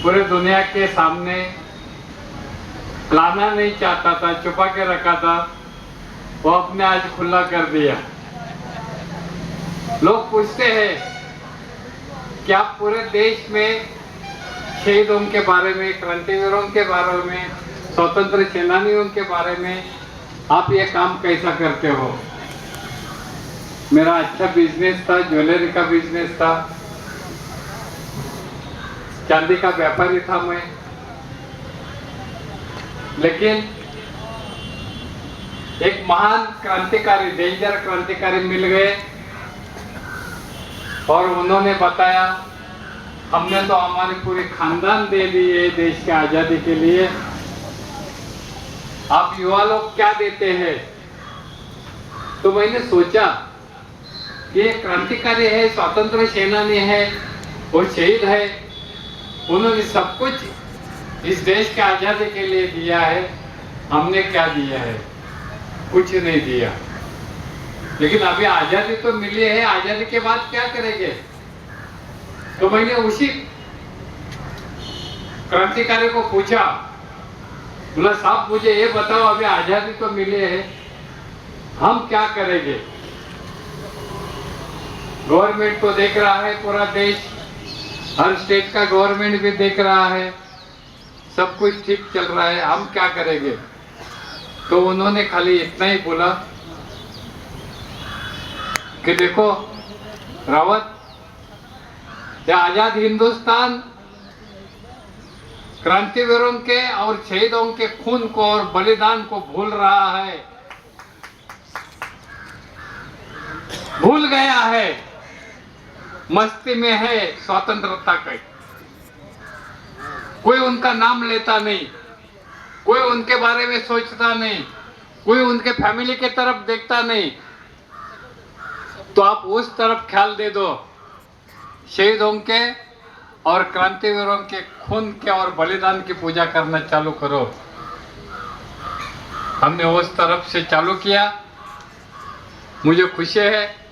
पूरे दुनिया के सामने लाना नहीं चाहता था, छुपा के रखा था, वो अपने आज खुला कर दिया। लोग पूछते हैं कि आप पूरे देश में शहीदों के बारे में, क्रांतिवीरों के बारे में, स्वतंत्र सेनानियों के बारे में आप ये काम कैसा करते हो? मेरा अच्छा बिजनेस था, ज्वेलरी का बिजनेस था, चांदी का व्यापारी था मैं, लेकिन एक महान क्रांतिकारी, डेंजर क्रांतिकारी मिल गए और उन्होंने बताया हमने तो हमारी पूरी खानदान दे दी है देश की आजादी के लिए, आप युवा लोग क्या देते हैं? तो मैंने सोचा कि ये क्रांतिकारी है, स्वतंत्र सेनानी है, वो शहीद है, उन्होंने सब कुछ इस देश के आजादी के लिए दिया है, हमने क्या दिया है? कुछ नहीं दिया। लेकिन अभी आजादी तो मिली है, आजादी के बाद क्या करेंगे? तो मैंने उसी क्रांतिकारी को पूछा, बोला साहब मुझे ये बताओ, अभी आजादी तो मिली है, हम क्या करेंगे? गवर्नमेंट तो देख रहा है, पूरा देश, हर स्टेट का गवर्नमेंट भी देख रहा है, सब कुछ ठीक चल रहा है, हम क्या करेंगे? तो उन्होंने खाली इतना ही बोला कि देखो रावत, ये आजाद हिंदुस्तान क्रांतिवीरों के और शहीदों के खून को और बलिदान को भूल रहा है, भूल गया है, मस्ती में है स्वतंत्रता का। कोई उनका नाम लेता नहीं, कोई उनके बारे में सोचता नहीं, कोई उनके फैमिली के तरफ देखता नहीं। तो आप उस तरफ ख्याल दे दो, शहीदों के और क्रांतिवीरों के खून के और बलिदान की पूजा करना चालू करो। हमने उस तरफ से चालू किया। मुझे खुशी है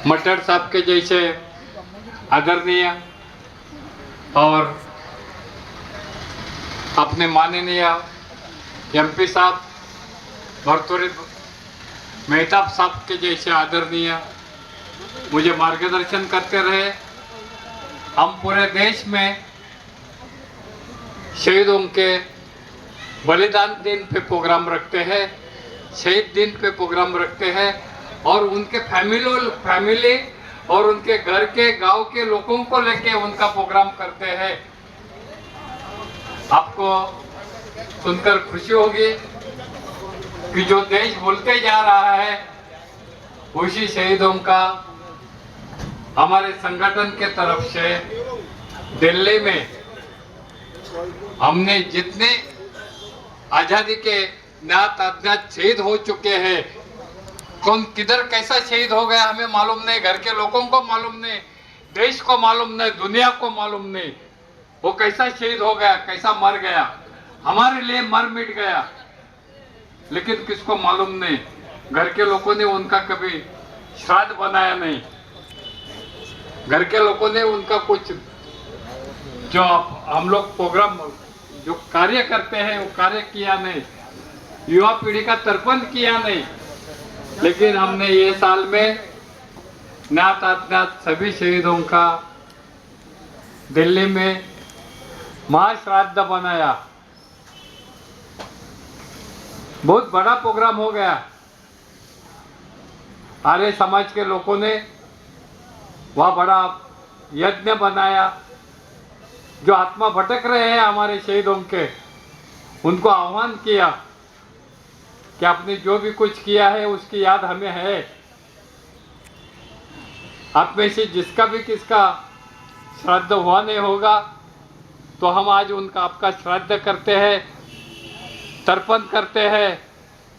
मटर साहब के जैसे आदरणीय और अपने माननीय एमपी साहब भर्तृहरि मेहताब साहब के जैसे आदरणीय मुझे मार्गदर्शन करते रहे। हम पूरे देश में शहीदों के बलिदान दिन पे प्रोग्राम रखते हैं, शहीद दिन पे प्रोग्राम रखते हैं और उनके फैमिली और उनके घर के गांव के लोगों को लेके उनका प्रोग्राम करते हैं। आपको सुनकर खुशी होगी कि जो देश भूलते जा रहा है, उसी शहीदों का हमारे संगठन के तरफ से दिल्ली में हमने जितने आजादी के नात अज्ञात शहीद हो चुके हैं, कौन किधर कैसा शहीद हो गया हमें मालूम नहीं, घर के लोगों को मालूम नहीं, देश को मालूम नहीं, दुनिया को मालूम नहीं, वो कैसा शहीद हो गया, कैसा मर गया, हमारे लिए मर मिट गया, लेकिन किसको मालूम नहीं। घर के लोगों ने उनका कभी श्राद्ध बनाया नहीं, घर के लोगों ने उनका कुछ जो हम लोग प्रोग्राम जो कार्य करते हैं वो कार्य किया नहीं, युवा पीढ़ी का तर्पण किया नहीं। लेकिन हमने ये साल में ज्ञात अज्ञात सभी शहीदों का दिल्ली में महाश्राद्ध बनाया। बहुत बड़ा प्रोग्राम हो गया। आर्य समाज के लोगों ने वह बड़ा यज्ञ बनाया। जो आत्मा भटक रहे हैं हमारे शहीदों के, उनको आह्वान किया कि आपने जो भी कुछ किया है उसकी याद हमें है। आप में से जिसका भी किसका श्राद्ध हुआ नहीं होगा तो हम आज उनका आपका श्राद्ध करते हैं, तर्पण करते हैं,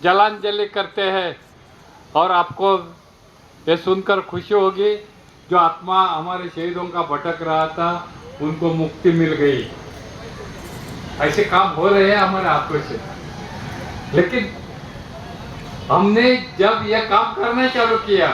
जलांजलि करते हैं। और आपको ये सुनकर खुशी होगी, जो आत्मा हमारे शहीदों का भटक रहा था उनको मुक्ति मिल गई। ऐसे काम हो रहे हैं हमारे हाथों से। लेकिन हमने जब यह काम करना चालू किया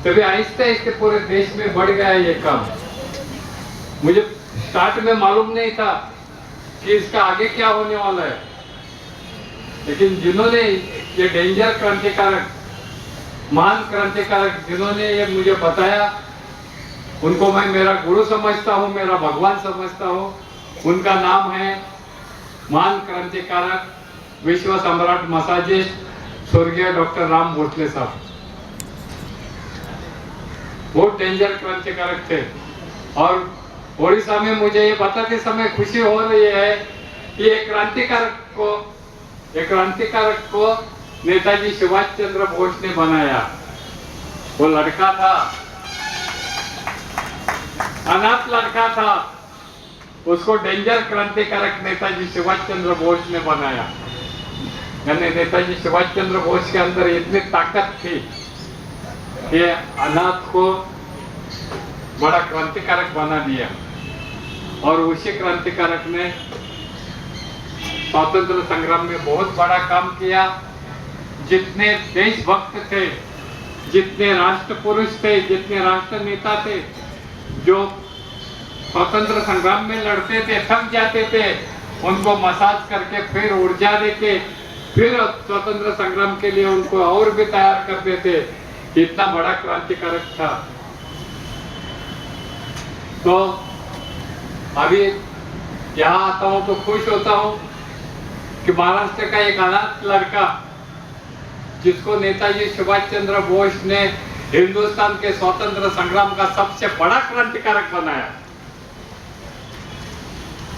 तभी आहिस्ते आहिस्ते पूरे देश में बढ़ गया ये काम। मुझे स्टार्ट में मालूम नहीं था कि इसका आगे क्या होने वाला है, लेकिन जिन्होंने ये डेंजर क्रांतिकारक, महान क्रांतिकारक जिन्होंने ये मुझे बताया, उनको मैं मेरा गुरु समझता हूँ, मेरा भगवान समझता हूँ। उनका नाम है महान क्रांतिकारक, विश्व सम्राट मसाजिस्ट स्वर्गीय डॉक्टर राम भोसले साहब। बहुत डेंजर क्रांतिकारक थे। और ओडिशा में मुझे ये बताते समय खुशी हो रही है कि एक क्रांतिकारक को नेताजी सुभाष चंद्र बोस ने बनाया। वो लड़का था, अनाथ लड़का था, उसको डेंजर क्रांतिकारक नेताजी सुभाष चंद्र बोस ने बनाया। यानी नेताजी सुभाष चंद्र बोस के अंदर इतनी ताकत थी कि अनाथ को बड़ा क्रांतिकारक बना दिया। और उसी क्रांतिकारक ने स्वतंत्र संग्राम में बहुत बड़ा काम किया। जितने देशभक्त थे, जितने राष्ट्र पुरुष थे, जितने राष्ट्र नेता थे, जो स्वतंत्र संग्राम में लड़ते थे, थक जाते थे, उनको मसाज करके फिर ऊर्जा देके फिर स्वतंत्र संग्राम के लिए उनको और भी तैयार करते थे। इतना बड़ा क्रांतिकारक था। तो अभी यहाँ आता हूँ तो खुश होता हूँ कि महाराष्ट्र का एक अनाथ लड़का, जिसको नेताजी सुभाष चंद्र बोस ने हिंदुस्तान के स्वतंत्र संग्राम का सबसे बड़ा क्रांतिकारक बनाया।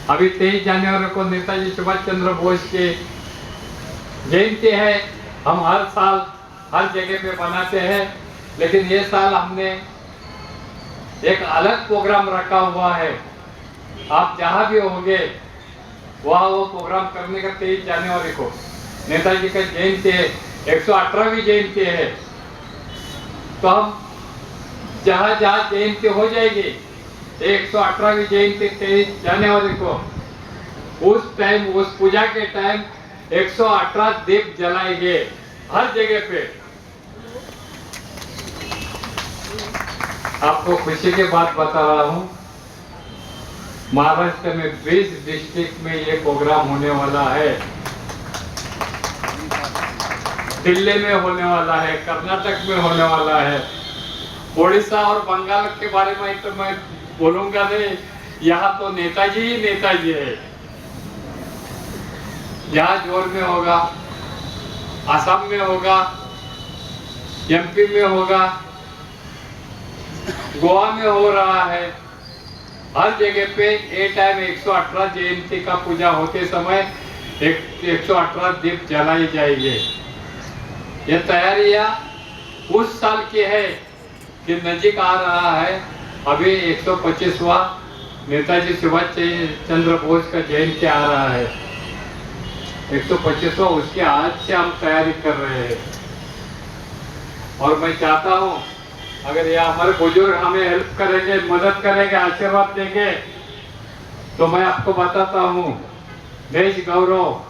अभी 23 जनवरी को नेताजी सुभाष चंद्र बोस की जयंती है। हम हर साल हर जगह पे बनाते हैं, लेकिन ये साल हमने एक अलग प्रोग्राम रखा हुआ है। आप जहां भी होंगे वहां वो प्रोग्राम करने का 23 जनवरी को नेताजी का जयंती है, 118वीं जयंती है। तो हम जहां जहां जयंती हो जाएगी, 118वीं जयंती 23 जनवरी को, उस टाइम, उस पूजा के टाइम 118 दीप जलाएंगे हर जगह पे। आपको खुशी की बात बता रहा हूँ, महाराष्ट्र में 20 डिस्ट्रिक्ट में ये प्रोग्राम होने वाला है। दिल्ली में होने वाला है, कर्नाटक में होने वाला है। ओडिशा और बंगाल के बारे में तो मैं बोलूंगा नहीं, यहाँ तो नेताजी ही नेताजी है। यहाँ जोर में होगा, असम में होगा, एमपी में होगा, गोवा में हो रहा है। हर जगह पे ए टाइम 118 जयंती का पूजा होते समय 118 दीप जलाई जाएंगे। ये तैयारियां उस साल की है कि नजीक आ रहा है। अभी 125वां नेताजी सुभाष चंद्र बोस का जयंती आ रहा है, 125वां, उसके आज से हम तैयारी कर रहे हैं। और मैं चाहता हूँ अगर ये हमारे बुजुर्ग हमें हेल्प करेंगे, मदद करेंगे, आशीर्वाद देंगे, तो मैं आपको बताता हूँ, देश गौरव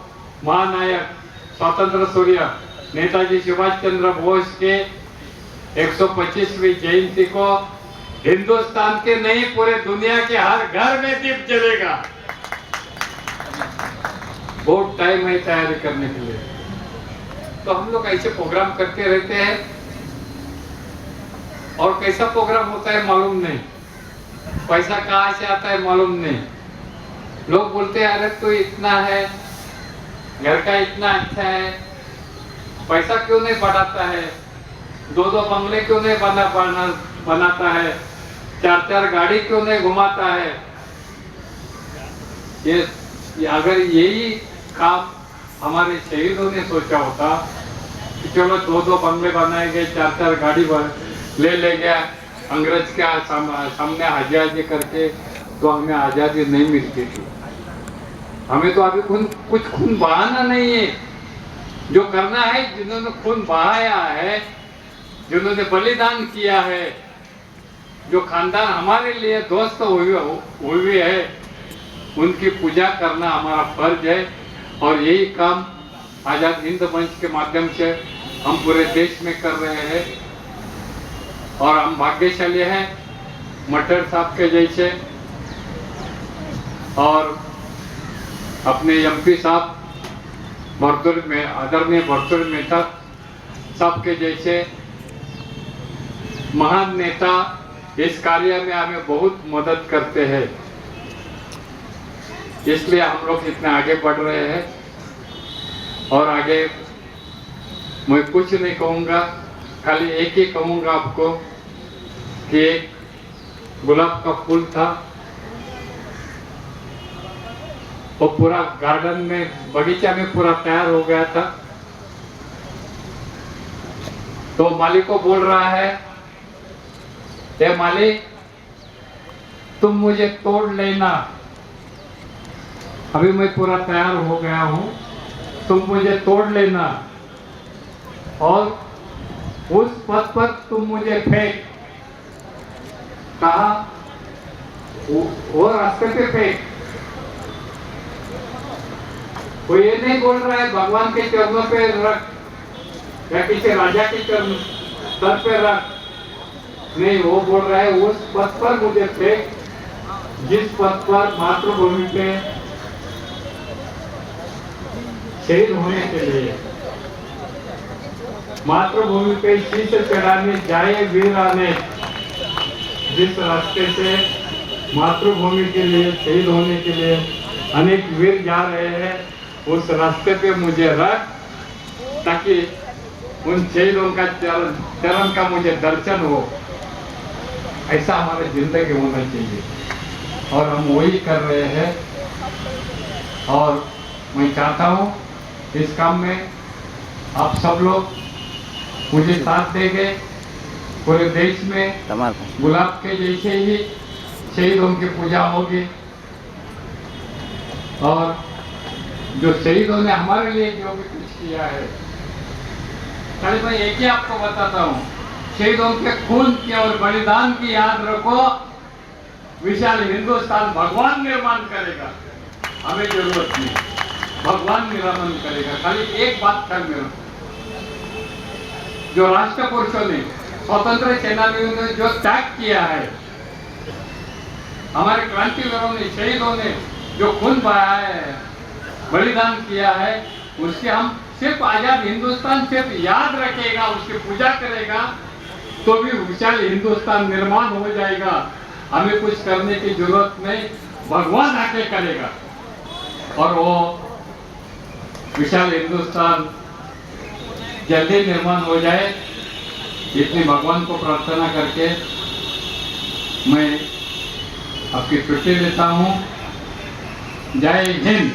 महानायक स्वतंत्र सूर्य नेताजी सुभाष चंद्र बोस के 125वीं जयंती को हिंदुस्तान के नहीं, पूरे दुनिया के हर घर में दीप जलेगा। बहुत टाइम है तैयारी करने के लिए। तो हम लोग ऐसे प्रोग्राम करते रहते हैं, और कैसा प्रोग्राम होता है मालूम नहीं, पैसा कहाँ से आता है मालूम नहीं। लोग बोलते हैं अरे तो इतना है, घर का इतना अच्छा है, पैसा क्यों नहीं बढ़ाता है, 2-2 बंगले क्यों नहीं बनाता है, 4-4 गाड़ी क्यों नहीं घुमाता है। ये अगर यही काम हमारे शहीदों ने सोचा होता कि चलो 2-2 बंगले बनाएंगे, 4-4 गाड़ी ले लेंगे, अंग्रेज के सामने आजादी करके, तो हमें आजादी नहीं मिलती थी। हमें तो अभी कुछ खून बहाना नहीं है। जो करना है, जिन्होंने खून बहाया है, जिन्होंने बलिदान किया है, जो खानदान हमारे लिए दोस्त हुए है, उनकी पूजा करना हमारा फर्ज है। और यही काम आजाद हिंद मंच के माध्यम से हम पूरे देश में कर रहे हैं। और हम भाग्यशाली हैं, मटर साहब के जैसे और अपने एमपी साहब भरतुल में आदरणीय भरतुल मेहता साहब के जैसे महान नेता इस कार्य में हमें बहुत मदद करते हैं, इसलिए हम लोग इतने आगे बढ़ रहे हैं। और आगे मैं कुछ नहीं कहूँगा, खाली एक ही कहूँगा आपको कि एक गुलाब का फूल था, वो पूरा गार्डन में बगीचा में पूरा तैयार हो गया था। तो माली को बोल रहा है, ए माली तुम मुझे तोड़ लेना, अभी मैं पूरा तैयार हो गया हूँ, तुम मुझे तोड़ लेना और उस पथ पर तुम मुझे फेंक। कहा वो रास्ते पे फेंक। वो ये नहीं बोल रहा है भगवान के चरणों पे रख या किसी राजा के चरण सर पे रख, नहीं, वो बोल रहा है उस पथ पर मुझे फेंक जिस पथ पर मातृभूमि पे शहीद होने के लिए, मातृभूमि पे शीश चढ़ाने जाए वीर आने, जिस रास्ते से मातृभूमि के लिए शहीद होने के लिए अनेक वीर जा रहे हैं, उस रास्ते पे मुझे रख ताकि उन शहीदों का चरण का मुझे दर्शन हो। ऐसा हमारी जिंदगी होना चाहिए और हम वही कर रहे हैं। और मैं चाहता हूँ इस काम में आप सब लोग मुझे साथ देंगे। पूरे देश में गुलाब के जैसे ही शहीदों की पूजा होगी और जो शहीदों ने हमारे लिए जो भी कुछ किया है, कल मैं एक ही आपको बताता हूँ, शहीदों के खून की और बलिदान की याद रखो, विशाल हिंदुस्तान भगवान निर्माण करेगा, हमें जरूरत नहीं, भगवान निर्माण करेगा। खाली एक बात ख्याल में रखो, जो राष्ट्र पुरुषों ने, स्वतंत्र सेनानियों ने जो त्याग किया है, हमारे क्रांतिवीरों ने, शहीदों ने जो खून बहाया है, बलिदान किया है, उसके हम सिर्फ आजाद हिंदुस्तान सिर्फ याद रखेगा, उसकी पूजा करेगा तो भी विशाल हिंदुस्तान निर्माण हो जाएगा। हमें कुछ करने की जरूरत नहीं, भगवान आके करेगा और वो विशाल हिंदुस्तान जल्दी निर्माण हो जाए, इतनी भगवान को प्रार्थना करके मैं आपकी छुट्टी लेता हूँ। जय हिंद।